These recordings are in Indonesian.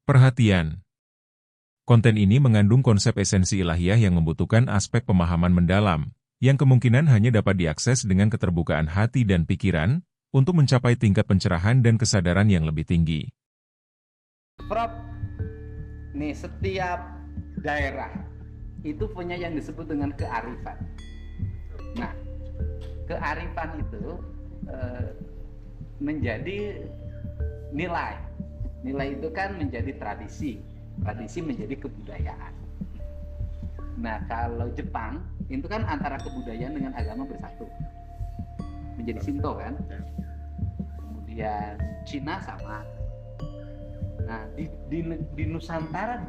Perhatian. Konten ini mengandung konsep esensi ilahiyah yang membutuhkan aspek pemahaman mendalam, yang kemungkinan hanya dapat diakses dengan keterbukaan hati dan pikiran, untuk mencapai tingkat pencerahan dan kesadaran yang lebih tinggi. Prof, nih setiap daerah itu punya yang disebut dengan kearifan. Nah, kearifan itu menjadi nilai. Nilai itu kan menjadi tradisi. Tradisi menjadi kebudayaan. Nah, kalau Jepang itu kan antara kebudayaan dengan agama bersatu, menjadi Shinto kan. Kemudian Cina sama. Nah, di Nusantara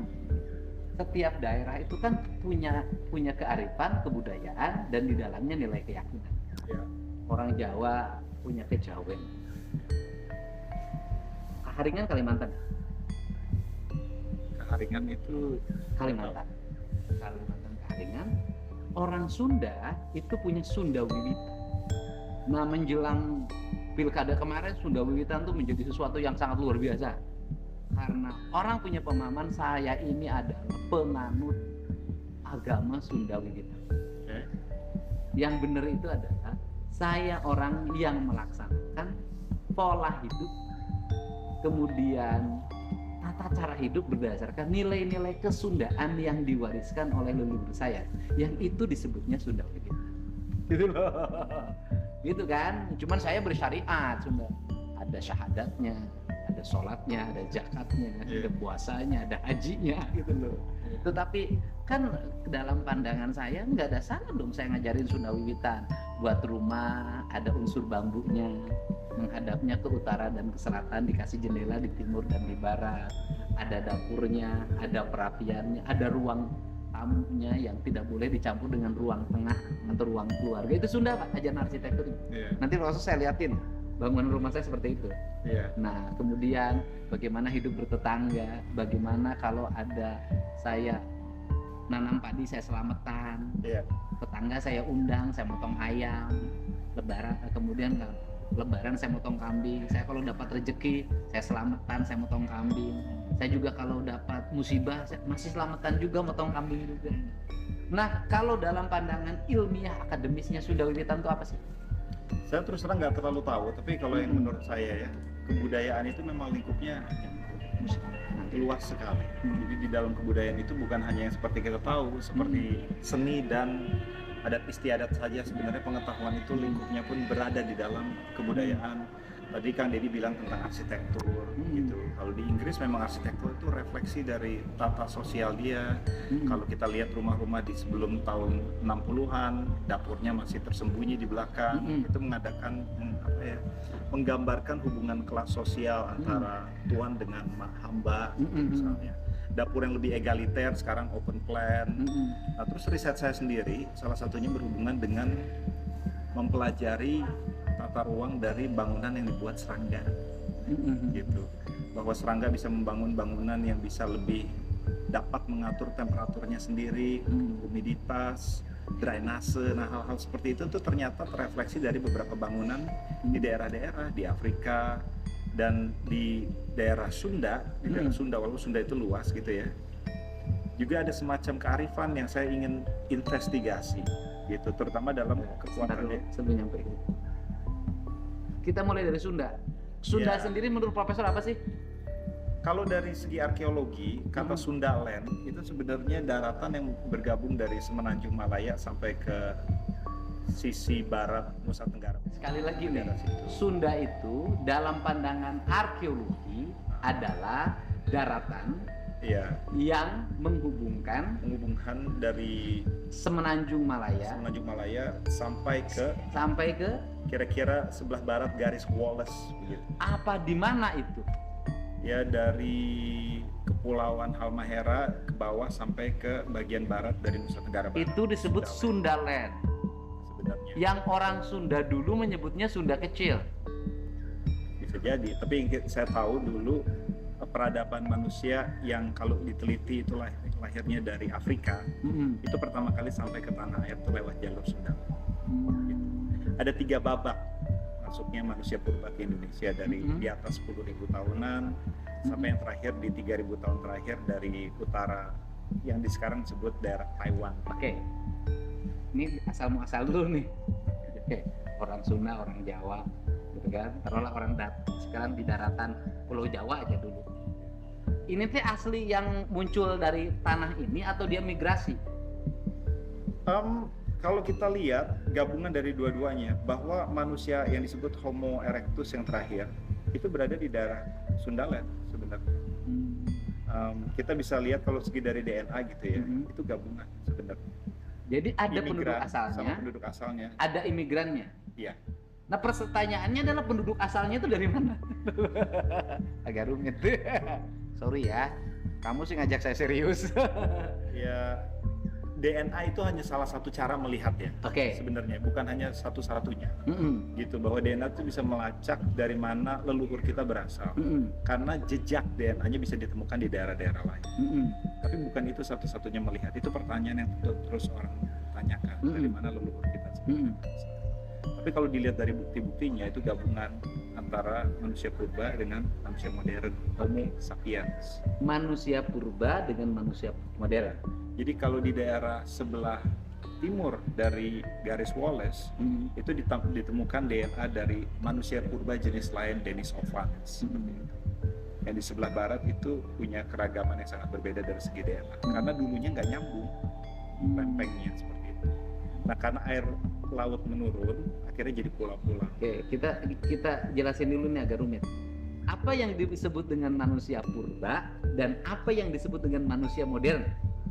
setiap daerah itu kan punya kearifan, kebudayaan, dan di dalamnya nilai keyakinan. Orang Jawa punya kejawen. Kaharingan Kalimantan. Kaharingan itu Kalimantan Kaharingan. Orang Sunda itu punya Sunda Wiwitan. Nah, menjelang pilkada kemarin Sunda Wiwitan tuh menjadi sesuatu yang sangat luar biasa. Karena orang punya pemahaman saya ini adalah penganut agama Sunda Wiwitan. Yang benar itu adalah saya orang yang melaksanakan pola hidup, kemudian tata cara hidup berdasarkan nilai-nilai kesundaan yang diwariskan oleh leluhur saya, yang itu disebutnya Sunda Wiwitan. Gitu loh. Gitu kan? Cuman saya bersyariat Sunda. Ada syahadatnya, ada sholatnya, ada zakatnya, ada puasanya, ada hajinya, gitu loh. Tetapi kan dalam pandangan saya nggak ada salah dong saya ngajarin Sunda Wiwitan. Buat rumah ada unsur bambunya, menghadapnya ke utara dan ke selatan, dikasih jendela di timur dan di barat, ada dapurnya, ada perapiannya, ada ruang tamunya yang tidak boleh dicampur dengan ruang tengah atau ruang keluarga. Itu Sunda Pak, ajaran arsitektur. Nanti proses saya liatin bangunan rumah saya seperti itu. Nah, kemudian bagaimana hidup bertetangga, bagaimana kalau ada saya nanam padi saya selamatan, tetangga saya undang, saya motong ayam, lebaran saya motong kambing. Saya kalau dapat rezeki saya selamatan, saya motong kambing. Saya juga kalau dapat musibah saya masih selamatan juga, motong kambing juga. Nah, kalau dalam pandangan ilmiah akademisnya Sunda Wiwitan itu apa sih? Saya terus terang nggak terlalu tahu, tapi kalau yang menurut saya ya, kebudayaan itu memang lingkupnya luas sekali. Jadi di dalam kebudayaan itu bukan hanya yang seperti kita tahu, seperti seni dan adat istiadat saja. Sebenarnya pengetahuan itu lingkupnya pun berada di dalam kebudayaan. Tadi Kang Deddy bilang tentang arsitektur gitu. Kalau di Inggris memang arsitektur itu refleksi dari tata sosial dia. Kalau kita lihat rumah-rumah di sebelum tahun 60-an, dapurnya masih tersembunyi di belakang. Itu menggambarkan hubungan kelas sosial antara tuan dengan hamba misalnya. Dapur yang lebih egaliter, sekarang open plan. Nah, terus riset saya sendiri, salah satunya berhubungan dengan mempelajari tata ruang dari bangunan yang dibuat serangga, gitu. Bahwa serangga bisa membangun bangunan yang bisa lebih dapat mengatur temperaturnya sendiri, humiditas, drainase. Nah, hal-hal seperti itu tuh ternyata terefleksi dari beberapa bangunan di daerah-daerah di Afrika dan di daerah Sunda. Di daerah Sunda, walaupun Sunda itu luas gitu ya, juga ada semacam kearifan yang saya ingin investigasi, gitu, terutama dalam kekuatannya. Sebelum nyampe kita mulai dari Sunda. Sunda sendiri menurut Profesor apa sih? Kalau dari segi arkeologi, kata Sunda Land itu sebenarnya daratan yang bergabung dari Semenanjung Malaya sampai ke sisi barat Nusa Tenggara. Sekali lagi nih, Sunda itu dalam pandangan arkeologi adalah daratan yang menghubungkan dari Semenanjung Malaya sampai ke kira-kira sebelah barat garis Wallace begitu. Apa di mana itu? Ya, dari Kepulauan Halmahera ke bawah sampai ke bagian barat dari Nusa Tenggara Barat. Itu disebut Sunda Land. Sebenarnya. Yang orang Sunda dulu menyebutnya Sunda kecil. Bisa jadi, tapi saya tahu dulu peradaban manusia yang kalau diteliti itu lahirnya dari Afrika. Itu pertama kali sampai ke tanah air itu lewat jalur Sunda. Gitu. Ada 3 babak masuknya manusia purba ke Indonesia dari di atas 10.000 tahunan sampai yang terakhir di 3.000 tahun terakhir dari utara yang sekarang disebut daerah Taiwan. Oke. Ini asal dulu nih. Oke. Orang Sunda, orang Jawa, gitu kan. Taruhlah orang sekarang di daratan Pulau Jawa aja dulu. Ini teh asli yang muncul dari tanah ini atau dia migrasi? Kalau kita lihat gabungan dari dua-duanya, bahwa manusia yang disebut Homo erectus yang terakhir itu berada di daerah Sundaland sebenarnya. Kita bisa lihat kalau segi dari DNA gitu ya, itu gabungan sebenarnya. Jadi ada penduduk asalnya, sama penduduk asalnya, ada imigrannya. Iya. Nah pertanyaannya adalah penduduk asalnya itu dari mana? Agak rumit. Sorry ya, kamu sih ngajak saya serius. Ya, DNA itu hanya salah satu cara melihat ya. Oke. Sebenarnya bukan hanya satu-satunya. Gitu, bahwa DNA itu bisa melacak dari mana leluhur kita berasal. Karena jejak DNA-nya bisa ditemukan di daerah-daerah lain. Tapi bukan itu satu-satunya melihat. Itu pertanyaan yang terus orang tanyakan, dari mana leluhur kita sebenarnya berasal. Tapi kalau dilihat dari bukti-buktinya itu gabungan antara manusia purba dengan manusia modern, Homo sapiens. Manusia purba dengan manusia modern. Jadi kalau di daerah sebelah timur dari garis Wallace itu ditemukan DNA dari manusia purba jenis lain, Denisovans. Yang di sebelah barat itu punya keragaman yang sangat berbeda dari segi DNA karena dulunya nggak nyambung lempengnya seperti itu. Nah karena air laut menurun akhirnya jadi pulau-pulau. Oke, kita jelasin dulu nih agak rumit. Apa yang disebut dengan manusia purba dan apa yang disebut dengan manusia modern?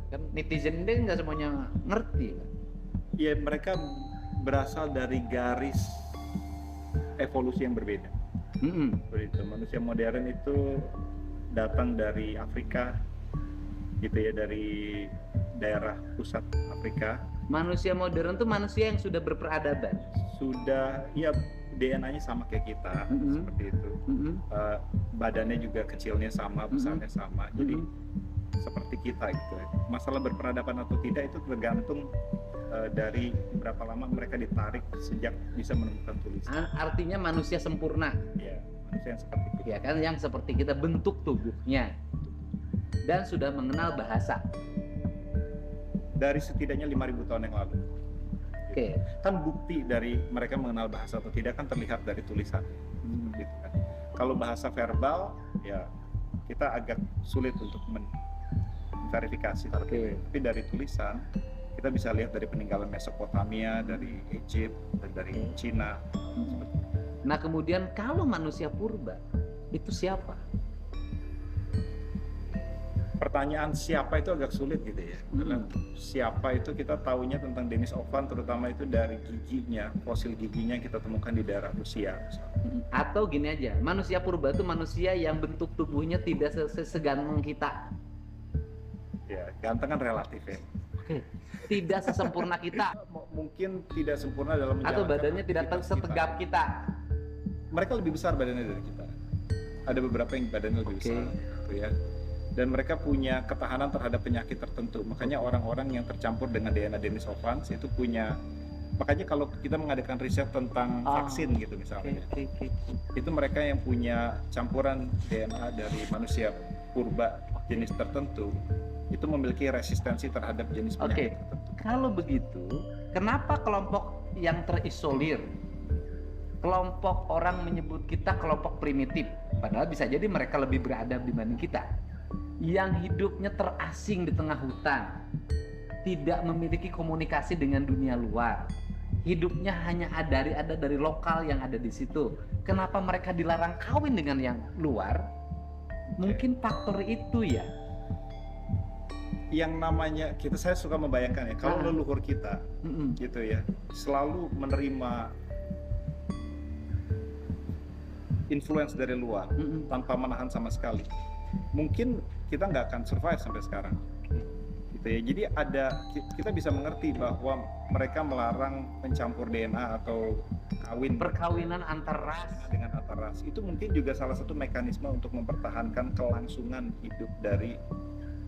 Kan netizen ini nggak semuanya ngerti. Ya mereka berasal dari garis evolusi yang berbeda. Begitu. Manusia modern itu datang dari Afrika, gitu ya, dari daerah pusat Afrika. Manusia modern tuh manusia yang sudah berperadaban. Sudah, ya DNA-nya sama kayak kita, seperti itu. Badannya juga kecilnya sama, besarnya sama. Jadi seperti kita gitu. Masalah berperadaban atau tidak itu tergantung dari berapa lama mereka ditarik sejak bisa menemukan tulisan. Artinya manusia sempurna. Ya, manusia yang seperti kita. Ya kan, yang seperti kita bentuk tubuhnya dan sudah mengenal bahasa. Dari setidaknya 5.000 tahun yang lalu. Oke. Kan bukti dari mereka mengenal bahasa atau tidak kan terlihat dari tulisan. Gitu kan. Kalau bahasa verbal ya kita agak sulit untuk verifikasi. Tapi dari tulisan kita bisa lihat dari peninggalan Mesopotamia, dari Egypt, dan dari Cina. Nah kemudian kalau manusia purba itu siapa? Pertanyaan siapa itu agak sulit gitu ya. Karena siapa itu kita taunya tentang Denisovans terutama itu dari giginya, fosil giginya yang kita temukan di daerah Rusia. Atau gini aja, manusia purba itu manusia yang bentuk tubuhnya tidak seganteng kita. Ya, ganteng kan relatif ya. Tidak sesempurna kita. Mungkin tidak sempurna dalam menjalankan. Atau badannya tidak setegap kita. Mereka lebih besar badannya dari kita. Ada beberapa yang badannya lebih besar, gitu ya. Dan mereka punya ketahanan terhadap penyakit tertentu. Makanya orang-orang yang tercampur dengan DNA Denisovans itu punya. Makanya kalau kita mengadakan riset tentang vaksin gitu misalnya, itu mereka yang punya campuran DNA dari manusia purba jenis tertentu itu memiliki resistensi terhadap jenis penyakit tertentu. Kalau begitu, kenapa kelompok yang terisolir, kelompok orang menyebut kita kelompok primitif, padahal bisa jadi mereka lebih beradab dibanding kita, yang hidupnya terasing di tengah hutan, tidak memiliki komunikasi dengan dunia luar, hidupnya hanya ada dari lokal yang ada di situ. Kenapa mereka dilarang kawin dengan yang luar? Mungkin faktor itu ya. Yang namanya saya suka membayangkan ya, kalau leluhur kita gitu ya selalu menerima influence dari luar tanpa menahan sama sekali, mungkin kita nggak akan survive sampai sekarang gitu ya. Jadi kita bisa mengerti bahwa mereka melarang mencampur DNA atau perkawinan antar ras dengan antar ras. Itu mungkin juga salah satu mekanisme untuk mempertahankan kelangsungan hidup dari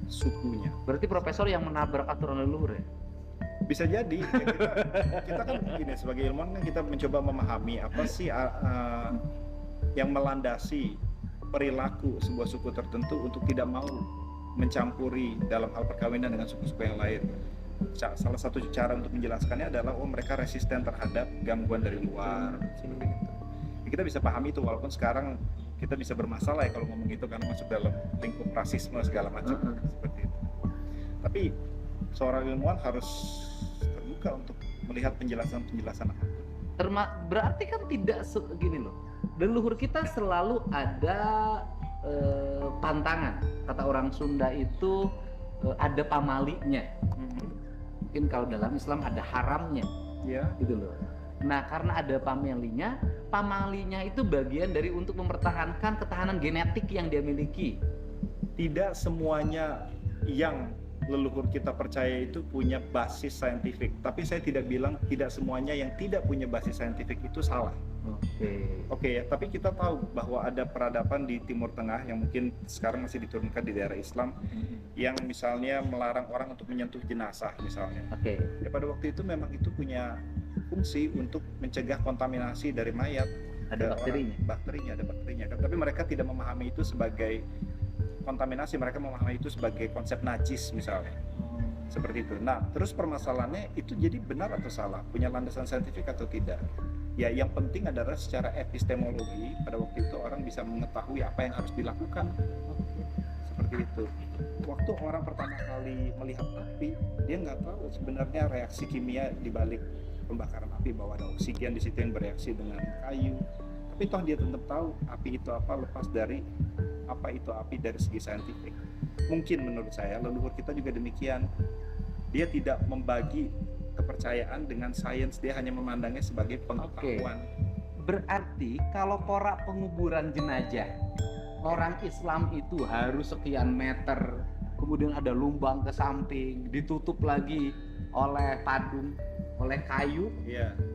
sukunya. Berarti profesor yang menabrak aturan leluhur ya? Bisa jadi ya, kita kan gini, sebagai ilmuwan kan kita mencoba memahami apa sih yang melandasi perilaku sebuah suku tertentu untuk tidak mau mencampuri dalam hal perkawinan dengan suku-suku yang lain. Salah satu cara untuk menjelaskannya adalah mereka resisten terhadap gangguan dari luar seperti itu. Ya, kita bisa pahami itu, walaupun sekarang kita bisa bermasalah ya kalau ngomong itu karena masuk dalam lingkup rasisme segala macam seperti itu. Tapi seorang ilmuwan harus terbuka untuk melihat penjelasan-penjelasan apa. Berarti kan tidak gini loh. Leluhur kita selalu ada pantangan. Kata orang Sunda itu ada pamalinya. Mungkin kalau dalam Islam ada haramnya. Ya, gitu loh. Nah, karena ada pamalinya itu bagian dari untuk mempertahankan ketahanan genetik yang dia miliki. Tidak semuanya yang leluhur kita percaya itu punya basis saintifik, tapi saya tidak bilang tidak semuanya yang tidak punya basis saintifik itu salah. Oke ya, tapi kita tahu bahwa ada peradaban di Timur Tengah yang mungkin sekarang masih diturunkan di daerah Islam, yang misalnya melarang orang untuk menyentuh jenazah misalnya. Ya, pada waktu itu memang itu punya fungsi untuk mencegah kontaminasi dari mayat. Ada bakterinya, ada bakterinya. Tapi mereka tidak memahami itu sebagai kontaminasi, mereka memahami itu sebagai konsep najis misalnya. Seperti itu. Nah, terus permasalahannya itu jadi benar atau salah, punya landasan saintifik atau tidak. Ya, yang penting adalah secara epistemologi pada waktu itu orang bisa mengetahui apa yang harus dilakukan. Seperti itu. Waktu orang pertama kali melihat api, dia nggak tahu sebenarnya reaksi kimia di balik pembakaran api, bahwa ada oksigen di situ yang bereaksi dengan kayu. Tapi toh dia tetap tahu api itu apa, lepas dari apa itu api dari segi saintifik. Mungkin menurut saya leluhur kita juga demikian. Dia tidak membagi kepercayaan dengan sains, dia hanya memandangnya sebagai pengetahuan. Berarti kalau porak penguburan jenazah orang Islam itu harus sekian meter, kemudian ada lubang ke samping, ditutup lagi oleh padung, oleh kayu.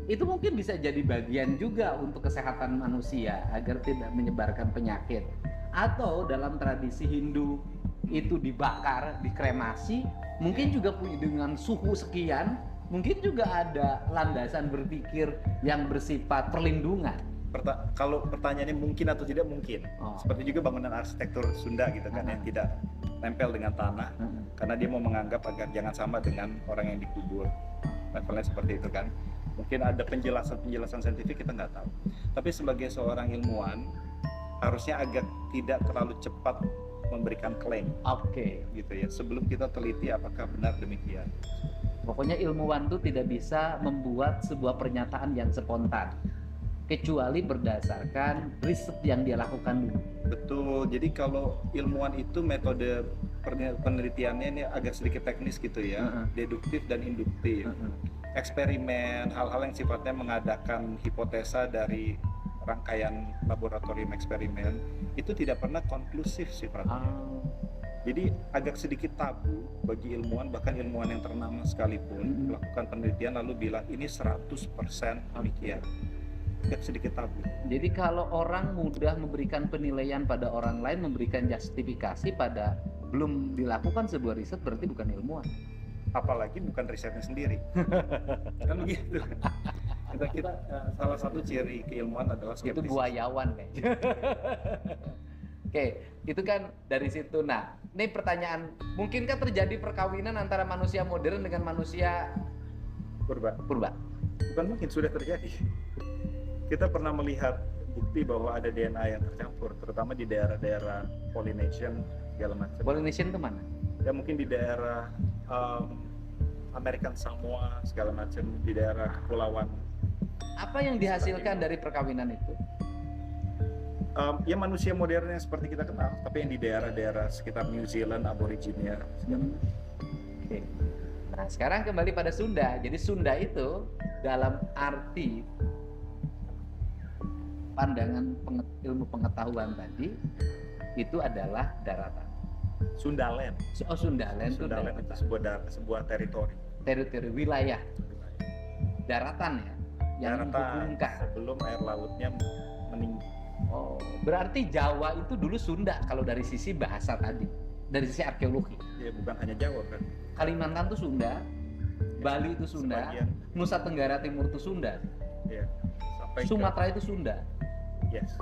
Itu mungkin bisa jadi bagian juga untuk kesehatan manusia agar tidak menyebarkan penyakit. Atau dalam tradisi Hindu itu dibakar, dikremasi, mungkin juga punya dengan suhu sekian, mungkin juga ada landasan berpikir yang bersifat perlindungan. Kalau pertanyaannya mungkin atau tidak, mungkin. Seperti juga bangunan arsitektur Sunda gitu kan, yang tidak nempel dengan tanah, karena dia mau menganggap agar jangan sama dengan orang yang dikubur. Levelnya seperti itu kan. Mungkin ada penjelasan saintifik, kita nggak tahu. Tapi sebagai seorang ilmuwan, harusnya agak tidak terlalu cepat memberikan klaim. Gitu ya, sebelum kita teliti apakah benar demikian. Pokoknya ilmuwan itu tidak bisa membuat sebuah pernyataan yang spontan, kecuali berdasarkan riset yang dia lakukan dulu. Betul, jadi kalau ilmuwan itu metode penelitiannya ini agak sedikit teknis gitu ya, deduktif dan induktif. Eksperimen, hal-hal yang sifatnya mengadakan hipotesa dari rangkaian laboratorium eksperimen itu tidak pernah konklusif sifatnya. Jadi agak sedikit tabu bagi ilmuwan, bahkan ilmuwan yang ternama sekalipun melakukan penelitian lalu bilang ini 100% demikian. Agak sedikit tabu. Jadi kalau orang mudah memberikan penilaian pada orang lain, memberikan justifikasi pada belum dilakukan sebuah riset, berarti bukan ilmuwan. Apalagi bukan risetnya sendiri. Kan begitu. Kita salah satu ciri keilmuan adalah skeptis. Itu buayawan kayaknya. Oke, itu kan dari situ. Nah, ini pertanyaan, mungkinkah terjadi perkawinan antara manusia modern dengan manusia purba? Bukan mungkin, sudah terjadi. Kita pernah melihat bukti bahwa ada DNA yang tercampur, terutama di daerah-daerah Polynesian segala macam. Polynesian itu mana? Ya mungkin di daerah American Samoa segala macam, di daerah kepulauan. Apa yang dihasilkan dari perkawinan itu? Ya manusia modern yang seperti kita kenal, tapi yang di daerah-daerah sekitar New Zealand, Aborigine segala macam. Nah, sekarang kembali pada Sunda. Jadi Sunda itu dalam arti pandangan ilmu pengetahuan tadi itu adalah daratan. Sundaland. Sundaland itu sebuah teritori. Teritori wilayah. Daratan ya. Yang menghubungkan sebelum air lautnya meninggi. Berarti Jawa itu dulu Sunda kalau dari sisi bahasa tadi, dari sisi arkeologi. Ya bukan hanya Jawa kan. Kalimantan itu Sunda, Bali itu Sunda, Sebagian. Nusa Tenggara Timur itu Sunda, Ya. Sampai Sumatera itu Sunda. yes.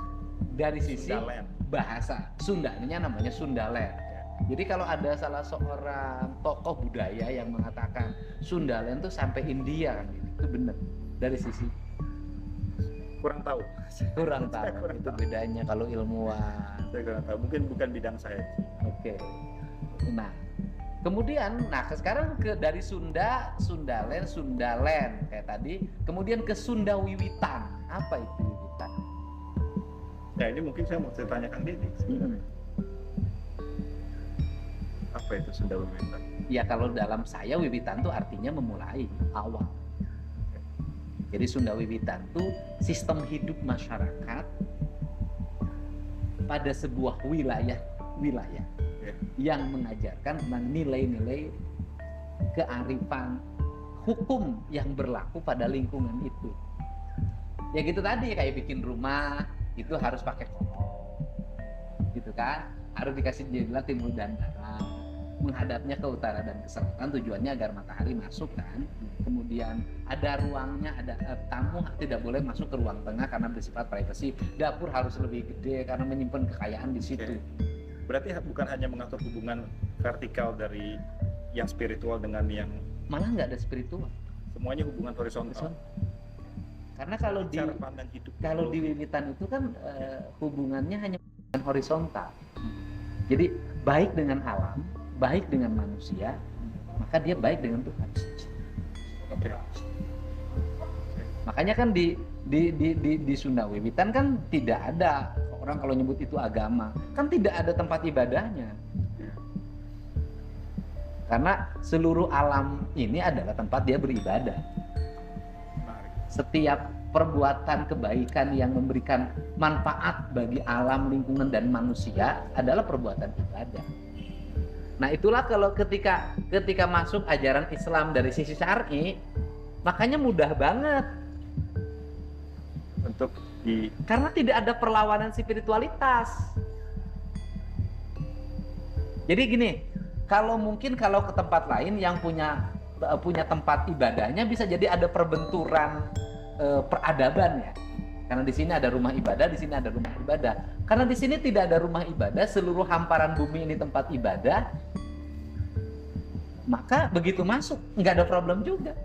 Dari sisi Sundaland. bahasa, Sundanya namanya Sundaland. Ya. Jadi kalau ada salah seorang tokoh budaya yang mengatakan Sundaland tuh sampai India kan, itu benar. Dari sisi Kurang tahu. kurang tahu, Saya kurang itu tahu. bedanya kalau ilmuwan. Saya kurang tahu. Mungkin bukan bidang saya. Oke. Nah, kemudian, sekarang dari Sunda, Sundaland kayak tadi, kemudian ke Sunda Wiwitan. Apa itu Wiwitan? Nah ini mungkin saya mau tanya Kang Deddy sebenarnya. Apa itu Sunda Wiwitan? Ya kalau dalam saya Wiwitan tuh artinya memulai, awal. Jadi Sunda Wiwitan tuh sistem hidup masyarakat pada sebuah wilayah Ya. yang mengajarkan tentang nilai-nilai kearifan hukum yang berlaku pada lingkungan itu. Ya gitu tadi, kayak bikin rumah itu harus pakai kolong, gitu kan? Harus dikasih jendela timur dan barat, menghadapnya ke utara dan ke selatan, tujuannya agar matahari masuk kan. Kemudian ada ruangnya, ada tamu tidak boleh masuk ke ruang tengah karena bersifat privasi. Dapur harus lebih gede karena menyimpan kekayaan di situ. Berarti bukan hanya mengatur hubungan vertikal dari yang spiritual dengan yang Malah nggak ada spiritual. semuanya hubungan horizontal. Karena kalau di Cara pandang hidup. di Wiwitan itu kan hubungannya hanya horizontal. Jadi baik dengan alam, baik dengan manusia, maka dia baik dengan Tuhan. Oke. Makanya kan di Sunda Wiwitan kan tidak ada, orang kalau nyebut itu agama, kan tidak ada tempat ibadahnya. Karena seluruh alam ini adalah tempat dia beribadah. Menarik. Setiap perbuatan kebaikan yang memberikan manfaat bagi alam, lingkungan, dan manusia adalah perbuatan ibadah. Nah itulah kalau ketika masuk ajaran Islam dari sisi syar'i, makanya mudah banget. Untuk di Karena tidak ada perlawanan spiritualitas. Jadi gini, kalau ke tempat lain yang punya tempat ibadahnya bisa jadi ada perbenturan peradaban ya. Karena di sini ada rumah ibadah, di sini ada rumah ibadah. Karena di sini tidak ada rumah ibadah, seluruh hamparan bumi ini tempat ibadah. Maka begitu masuk nggak ada problem juga.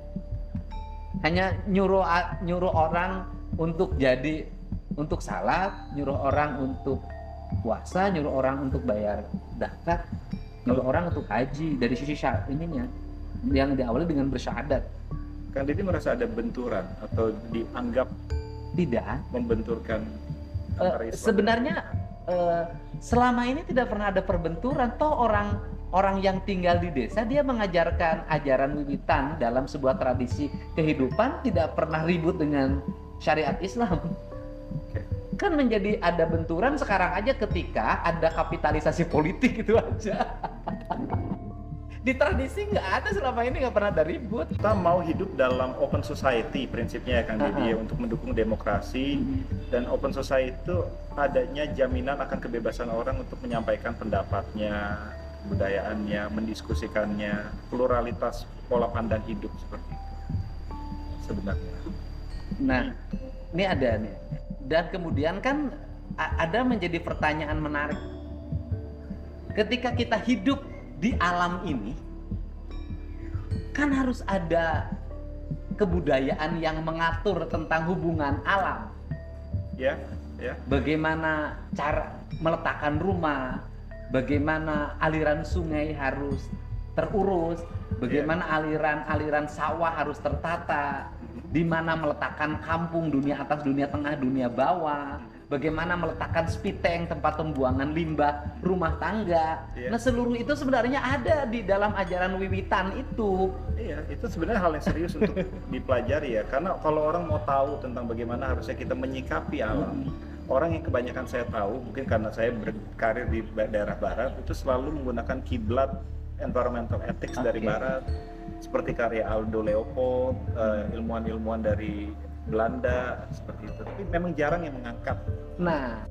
Hanya nyuruh orang untuk salat, nyuruh orang untuk puasa, nyuruh orang untuk bayar zakat, nyuruh orang untuk haji. Dari sisi ininya yang diawali dengan bersyahadat. Kang Deddy merasa ada benturan atau dianggap Tidak. membenturkan antara Islam Sebenarnya selama ini tidak pernah ada perbenturan. Toh orang yang tinggal di desa dia mengajarkan ajaran Wiwitan dalam sebuah tradisi kehidupan, tidak pernah ribut dengan syariat Islam. Oke. Kan menjadi ada benturan sekarang aja ketika ada kapitalisasi politik itu aja. Di tradisi nggak ada, selama ini nggak pernah ada ribut. Kita mau hidup dalam open society prinsipnya ya Kang Deddy ya, untuk mendukung demokrasi. Dan open society itu adanya jaminan akan kebebasan orang untuk menyampaikan pendapatnya, kebudayaannya, mendiskusikannya, pluralitas pola pandang hidup seperti itu sebenarnya. Nah, ini ada nih. Dan kemudian kan ada menjadi pertanyaan menarik. Ketika kita hidup di alam ini, kan harus ada kebudayaan yang mengatur tentang hubungan alam. Ya. Bagaimana cara meletakkan rumah, bagaimana aliran sungai harus terurus, bagaimana aliran sawah harus tertata, di mana meletakkan kampung, dunia atas, dunia tengah, dunia bawah, bagaimana meletakkan spiteng, tempat pembuangan limbah rumah tangga. Iya. Nah seluruh itu sebenarnya ada di dalam ajaran Wiwitan itu. Iya, itu sebenarnya hal yang serius untuk dipelajari ya. Karena kalau orang mau tahu tentang bagaimana harusnya kita menyikapi alam, orang yang kebanyakan saya tahu, mungkin karena saya berkarir di daerah barat, itu selalu menggunakan kiblat environmental ethics dari barat, seperti karya Aldo Leopold, ilmuwan-ilmuwan dari Belanda seperti itu. Tapi memang jarang yang mengangkat. Nah